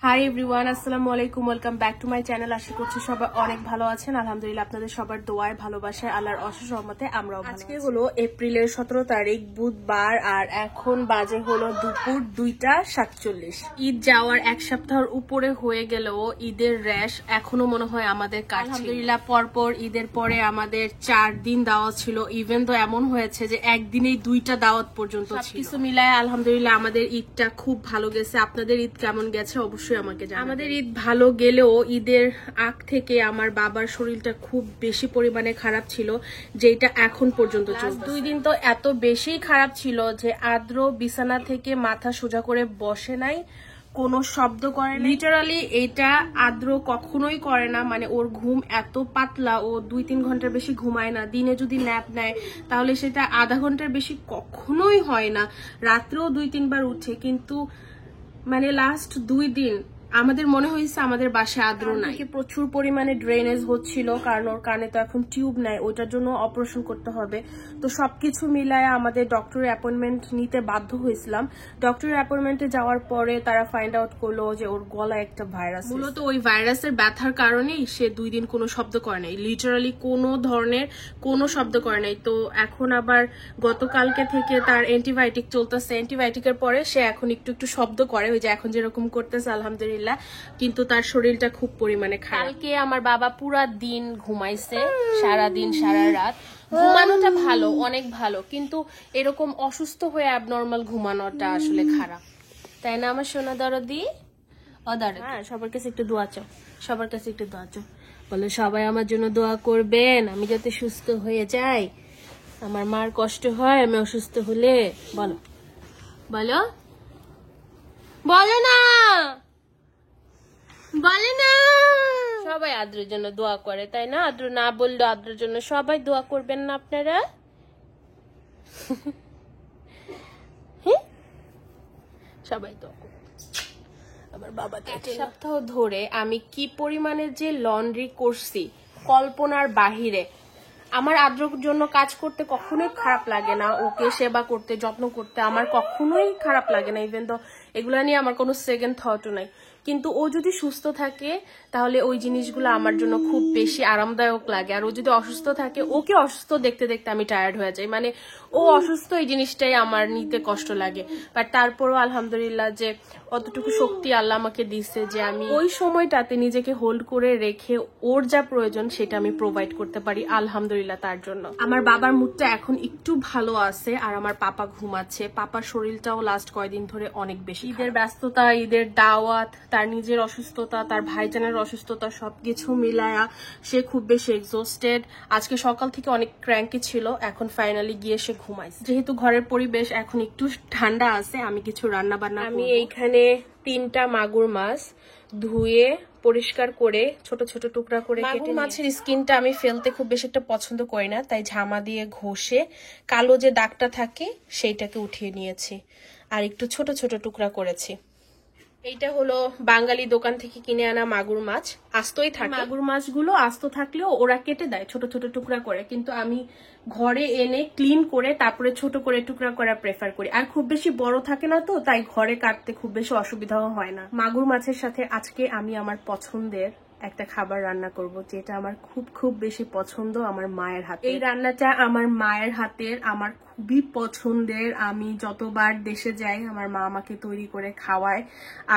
High everyone, আসসালামু আলাইকুম, welcome back to my channel. আশা করছি সবাই অনেক ভালো আছেন। আলহামদুলিল্লাহ, আপনাদের সবার দোয়ায় ভালোবাসায় আল্লাহর অশেষ রহমতে আমরাও। আজকে হলো এপ্রিলের 17 তারিখ বুধবার, আর এখন বাজে হলো দুপুর 2:47। ঈদ যাওয়ার এক সপ্তাহের উপরে হয়ে গেলেও ঈদের র্যাশ এখনো মনে হয় আমাদের কাছে। আলহামদুলিল্লাহ, পরপর ঈদের পরে আমাদের 4 দিন দাওয়াত ছিল। ইভেন তো এমন হয়েছে যে একদিনেই 2টা দাওয়াত পর্যন্ত ছিল। কিছু মিলায় আলহামদুলিল্লাহ আমাদের ঈদটা খুব ভালো গেছে। আপনাদের ঈদ কেমন গেছে অবশ্যই আমাকে জানাবেন। আমাদের ঈদ ভালো গেলেও ঈদের আগ থেকে আমার বাবার শরীরটা খুব বেশি পরিমাণে খারাপ ছিল, যেটা এখন পর্যন্ত চলছে। 2 দিন তো এত বেশি খারাপ ছিল যে আদ্র বিছানা থেকে মাথা সোজা করে বসে নাই, কোনো শব্দ করে না। লিটারালি এটা আদ্র কখনোই করে না। মানে ওর ঘুম এত পাতলা, ও 2-3 ঘন্টার বেশি ঘুমায় না। দিনে যদি ন্যাপ নেয় তাহলে সেটা আধা ঘন্টার বেশি কখনোই হয় না। রাত্রেও 2-3 বার উঠে, কিন্তু মানে লাস্ট 2 দিন আমাদের মনে হয়েছে আমাদের বাসায় আদ্র নাই। প্রচুর পরিমাণে ড্রেনেজ হচ্ছিল, কারণ ওর কানে তো এখন টিউব নাই, ওইটার জন্য অপারেশন করতে হবে। তো সবকিছু মিলায় আমাদের ডক্টরের অ্যাপয়েন্টমেন্ট নিতে বাধ্য হয়েছিলাম। ডক্টরের অ্যাপয়েন্টমেন্টে যাওয়ার পরে তারা ফাইন্ড আউট করলো যে ওর গলায় একটা ভাইরাস। মূলত ওই ভাইরাসের ব্যথার কারণেই সে 2 দিন কোনো শব্দ করে নাই, লিটারালি কোনো ধরনের কোনো শব্দ করে নাই। তো এখন আবার গতকালকে থেকে তার অ্যান্টিবায়োটিক চলতেছে। অ্যান্টিবায়োটিকের পরে সে এখন একটু একটু শব্দ করে, ওই যে এখন যেরকম করতেছে আলহামদুলিল্লাহ। কিন্তু তার শরীরটা খুব পরিমাণে খারাপ। কালকে আমার বাবা পুরা দিন ঘুমাইছে, সারা দিন সারা রাত। ঘুমানোটা ভালো, অনেক ভালো, কিন্তু এরকম অসুস্থ হয়ে অ্যাবনর্মাল ঘুমানোটা আসলে খারাপ, তাই না আমার সোনা দরদি? হ্যাঁ, সবার কাছে একটু দোয়া চাও, সবার কাছে একটু দোয়া চাও। বলো সবাই আমার জন্য দোয়া করবেন, আমি যাতে সুস্থ হয়ে যাই। আমার মার কষ্ট হয় আমি অসুস্থ হলে। বলো বলো বলো না, বলে না। সবাই আদ্রের জন্য দোয়া করে, তাই না? আদ্র না বললো আদ্রের জন্য সবাই দোয়া করবেন না আপনারা? সবাই দোয়া করবেন। আমার বাবা এক সপ্তাহ ধরে আমি কি পরিমাণে যে লন্ড্রি করছি কল্পনার বাহিরে। আমার আদ্রর জন্য কাজ করতে কখনোই খারাপ লাগে না, ওকে সেবা করতে যত্ন করতে আমার কখনোই খারাপ লাগে না। ইভেন তো এগুলা নিয়ে আমার কোনো সেকেন্ড থটও নাই। কিন্তু ও যদি সুস্থ থাকে তাহলে ওই জিনিসগুলো আমার জন্য খুব বেশি আরামদায়ক লাগে। আর ও যদি অসুস্থ থাকে, ওকে অসুস্থ দেখতে দেখতে আমি টায়ার্ড হয়ে যাই। মানে ও অসুস্থ, এই জিনিসটাই আমার নিতে কষ্ট লাগে। বাট তারপরও আলহামদুলিল্লাহ যে অতটুকু শক্তি আল্লাহ আমাকে দিচ্ছে যে আমি ওই সময়টাতে নিজেকে হোল্ড করে রেখে ওর যা প্রয়োজন সেটা আমি প্রোভাইড করতে পারি, আলহামদুলিল্লাহ তার জন্য। আমার বাবার মুডটা এখন একটু ভালো আছে, আর আমার পাপা ঘুমাচ্ছে। পাপার শরীরটাও লাস্ট কয়েকদিন ধরে অনেক বেশি। ঈদের ব্যস্ততা, ঈদের দাওয়াত, তার নিজের অসুস্থতা, তার ভাইজানের অসুস্থতা, সবকিছু মিলায়া সে খুব বেশি এক্সস্টেড। আজকে সকাল থেকে অনেক ক্র্যাঙ্কি ছিল, এখন ফাইনালি গিয়ে সে ঘুমাইছে। যেহেতু ঘরের পরিবেশ এখন একটু ঠান্ডা আছে, আমি কিছু রান্না বান্না, আমি এইখানে 3টা মাগুর মাছ ধুয়ে পরিষ্কার করে ছোট ছোট টুকরা করে কেটে। মাছের স্কিনটা আমি ফেলতে খুব বেশি একটা পছন্দ করি না, তাই ঝামা দিয়ে ঘষে কালো যে দাগটা থাকে সেইটাকে উঠিয়ে নিয়েছি, আর একটু ছোট ছোট টুকরা করেছি। এইটা হলো বাঙালি দোকান থেকে কিনে আনা মাগুর মাছ, আস্তই থাকে। মাগুর মাছগুলো আস্ত থাকলেও ওরা কেটে দেয় ছোট ছোট টুকরা করে, কিন্তু আমি ঘরে এনে ক্লিন করে তারপরে ছোট করে টুকরা করা প্রেফার করি। আর খুব বেশি বড় থাকে না, তো তাই ঘরে কাটতে খুব বেশি অসুবিধাও হয় না। মাগুর মাছের সাথে আজকে আমি আমার পছন্দের একটা খাবার রান্না করব, যেটা আমার খুব খুব বেশি পছন্দ, আমার মায়ের হাতে। এই রান্নাটা আমার মায়ের হাতের, আমার খুবই পছন্দের। আমি যতবার দেশে যাই আমার মা আমাকে তৈরি করে খাওয়ায়।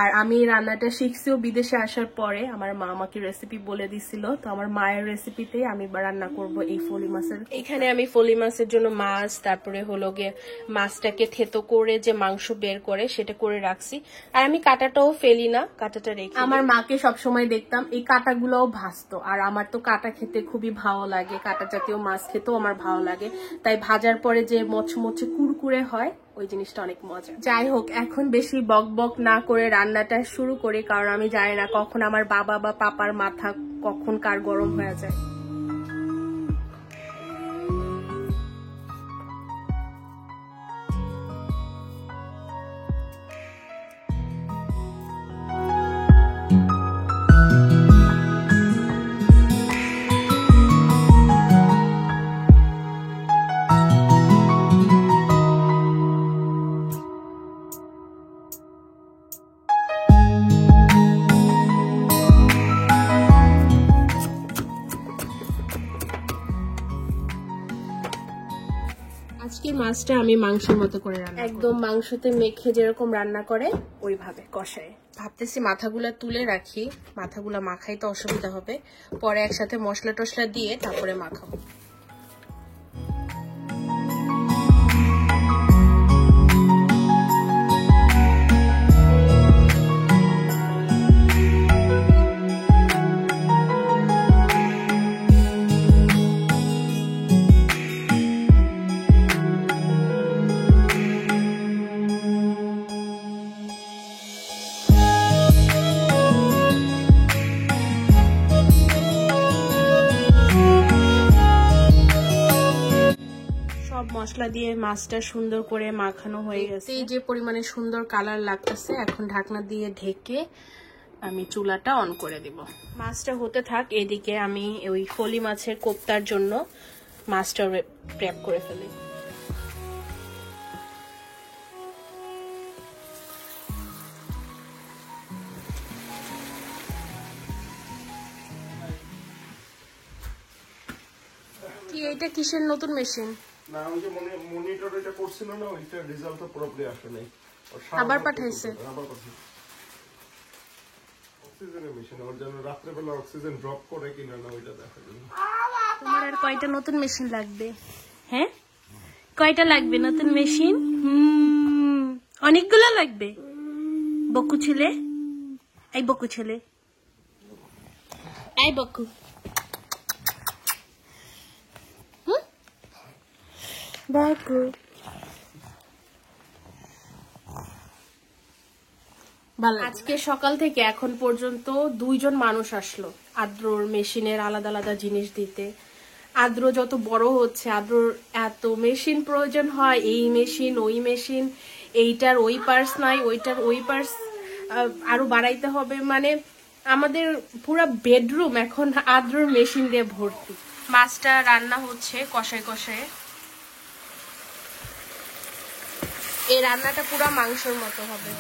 আর আমি এই রান্নাটা শিখছিও বিদেশে আসার পরে, আমার মা আমাকে রেসিপি বলে দিছিল। তো আমার মায়ের রেসিপিতে আমি রান্না করব এই ফলি মাছের। এখানে আমি ফলি মাছের জন্য মাছ, তারপরে হলো গিয়ে মাছটাকে থেতো করে যে মাংস বের করে সেটা করে রাখছি। আর আমি কাঁটাটাও ফেলি না, কাঁটাটা রেখে। আমার মাকে সবসময় দেখতাম এই কাঁটাগুলোও ভাজতো, আর আমার তো কাঁটা খেতে খুবই ভালো লাগে, কাঁটা জাতীয় মাছ খেতেও আমার ভালো লাগে। তাই ভাজার পরে যে মচমচে কুরকুরে হয় ওই জিনিসটা অনেক মজা। যাই হোক, এখন বেশি বক বক না করে রান্নাটা শুরু করি, কারণ আমি জানি না কখন আমার বাবা বা পাপার মাথা কখন কার গরম হয়ে যায়। মাছটা আমি মাংসের মতো করে রান্না একদম মাংসতে মেখে যেরকম রান্না করে ওইভাবে কষায়। ভাবতেছি মাথাগুলা তুলে রাখি, মাথাগুলা মাখাই তো অসুবিধা হবে, পরে একসাথে মশলা টশলা দিয়ে তারপরে মাখাবো। মশলা দিয়ে মাছটা সুন্দর করে মাখানো হয়ে গেছে। এই যে পরিমাণে সুন্দর কালার লাগতেছে, এখন ঢাকনা দিয়ে ঢেকে আমি চুলাটা অন করে দিব। মাছটা হতে থাক, এদিকে আমি ওই ফলি মাছের কোপ্তার জন্য মাছটা প্রেপ করে ফেলি। কি এটা কিসের নতুন মেশিন? না, ওই যে মনিটর এটা করছিল না, ওইটা রেজাল্টটা পুরোপুরি আসে নাই। আবার পাঠাইছে। আবার পাঠাইছে। অক্সিজেনের মেশিন, ওর জন্য রাত্রে বেলা অক্সিজেন ড্রপ করে কিনা না ওইটা দেখা যায়। তোমার আর কয়টা নতুন মেশিন লাগবে? হ্যাঁ, কয়টা লাগবে নতুন মেশিন? অনেকগুলো লাগবে। বকু ছেলে, এই বকু ছেলে, এই বকু, বকু। আজকে সকাল থেকে এখন পর্যন্ত 2 জন মানুষ আসলো আদ্রর মেশিনের আলাদা আলাদা জিনিস দিতে। আদ্র যত বড় হচ্ছে আদ্রর এত মেশিন প্রয়োজন হয়, এই মেশিন ওই মেশিন, এইটার ওই পার্টস নাই, ওইটার ওই পার্টস আরো বাড়াইতে হবে। মানে আমাদের পুরো বেডরুম এখন আদ্রর মেশিন দিয়ে ভর্তি। মাছটা রান্না হচ্ছে কষায় কষায়। এই রান্নাটা পুরো মাংসের মতো হবে।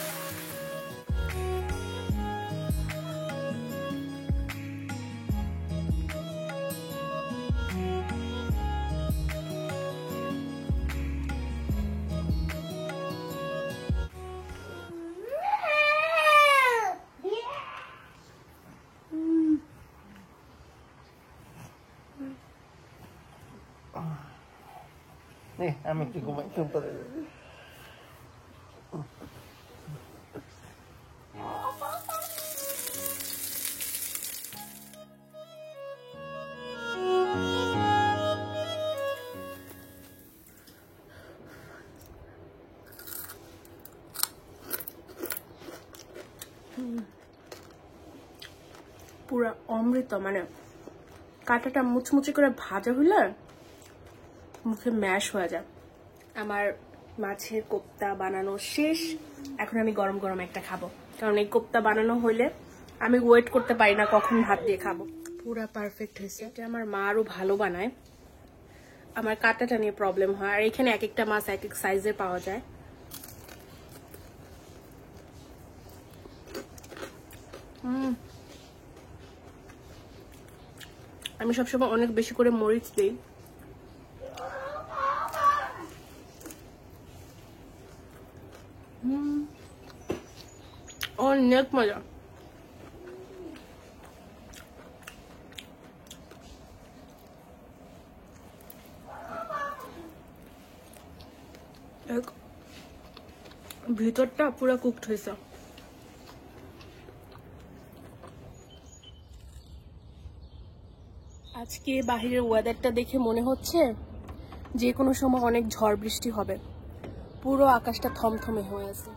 আমি একটু ঘুমাই চলতে। পুরা অমৃত, মানে কাঁটাটা মুচমুচে করে ভাজা হইলে মুখে ম্যাশ হয়ে যায়। আমার মাছের কোপ্তা বানানো শেষ, এখন আমি গরম গরম একটা খাবো, কারণ এই কোপ্তা বানানো হইলে আমি ওয়েট করতে পারি না কখন ভাত দিয়ে খাবো। পুরা পারফেক্ট হয়েছে। এটা আমার মা আরো ভালো বানায়, আমার কাঁটাটা নিয়ে প্রবলেম হয়। আর এখানে এক একটা মাছ এক এক সাইজের পাওয়া যায়। আমি সবসময় অনেক বেশি করে মরিচ দিই। অনেক মজা। ভিতরটা পুরো কুকড হয়েছে। আজকে বাহিরের ওয়েদারটা দেখে মনে হচ্ছে যে কোনো সময় অনেক ঝড় বৃষ্টি হবে। পুরো আকাশটা থমথমে হয়ে আছে।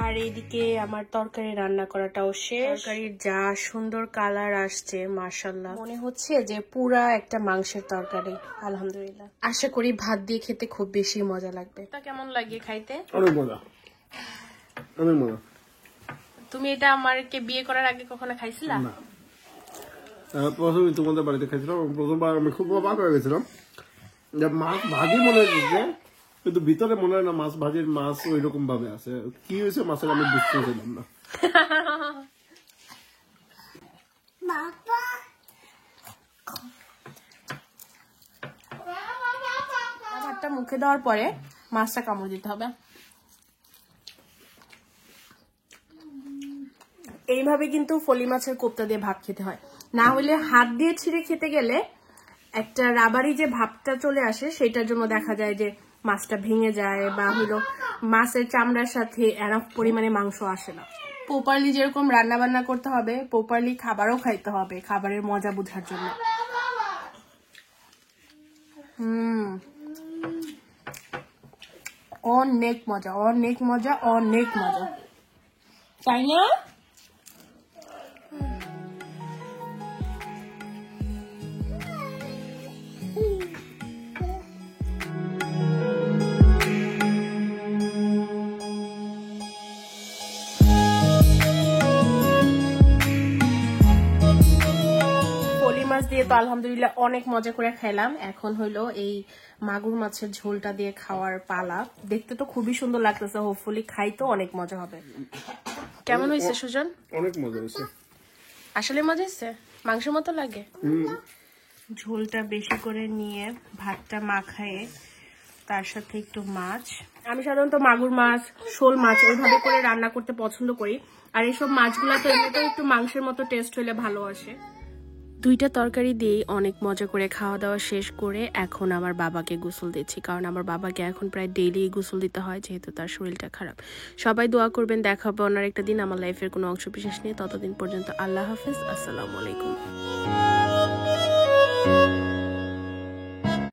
আর এইদিকে আমার তরকারি রান্না করাটাও শেষ। তরকারির যা সুন্দর কালার আসছে, মাশাআল্লাহ, মনে হচ্ছে যে পুরা একটা মাংসের তরকারি। আলহামদুলিল্লাহ, আশা করি ভাত দিয়ে খেতে খুব বেশি মজা লাগবে। তা কেমন লাগে খাইতে? অনেক মজা, অনেক মজা। তুমি এটা আমাকে বিয়ে করার আগে কখনো খাইছিলা? না, প্রথমে তোমাদের বাড়িতে খাইছিলাম। প্রথমবার আমি খুব অবাক হয়ে গেছিলাম যে মাছ ভাজি মনে হচ্ছে, কিন্তু ভিতরে মনে হয় না মাছ ভাজির মাছ ওই রকম ভাবে আছে। কি হয়েছে মাছের আমি বুঝতে পারলাম না। ভাতটা মুখে দেওয়ার পরে মাছটা কামড় দিতে হবে। এইভাবে কিন্তু ফলি মাছের কোপ্তা দিয়ে ভাত খেতে হয়, না হলে হাত দিয়ে ছিঁড়ে খেতে গেলে একটা রাবারি যে ভাবটা চলে আসে, সেটার জন্য দেখা যায় যে মাছটা ভেঙে যায়, বা হলো মাছের চামড়ার সাথে এনাফ পরিমাণে মাংস আসে না। প্রপারলি যেরকম রান্না বান্না করতে হবে, প্রপারলি খাবারও খাইতে হবে খাবারের মজা বোঝার জন্য। অনেক মজা, অনেক মজা, অনেক মজা, তাই না? মাছ দিয়ে তো আলহামদুলিল্লাহ অনেক মজা করে খাইলাম। এখন হইলো এই মাগুর মাছের ঝোলটা দিয়ে খাওয়ার পালা। দেখতে তো খুবই সুন্দর লাগতেছে, হোপফুলি খাইতো অনেক মজা হবে। কেমন হয়েছে সুজন? অনেক মজা হয়েছে, আসলে মজা হয়েছে, মাংসের মতো লাগে। ঝোলটা বেশি করে নিয়ে ভাতটা মাখায়ে তার সাথে একটু মাছ, আমি সাধারণত মাগুর মাছ, শোল মাছ ওইভাবে করে রান্না করতে পছন্দ করি। আর এইসব মাছগুলো তো এমনিতেও একটু মাংসের মতো টেস্ট হলে ভালো আসে। দুইটা তরকারি দিয়েই অনেক মজা করে খাওয়া দাওয়া শেষ করে এখন আমার বাবাকে গোসল দিচ্ছি, কারণ আমার বাবাকে এখন প্রায় ডেইলি গোসল দিতে হয়, যেহেতু তার শরীরটা খারাপ। সবাই দোয়া করবেন, দেখা হবে অন্য একটা দিন আমার লাইফের কোনো অংশ বিশেষ নিয়ে। ততদিন পর্যন্ত আল্লাহ হাফেজ, আসসালামু আলাইকুম।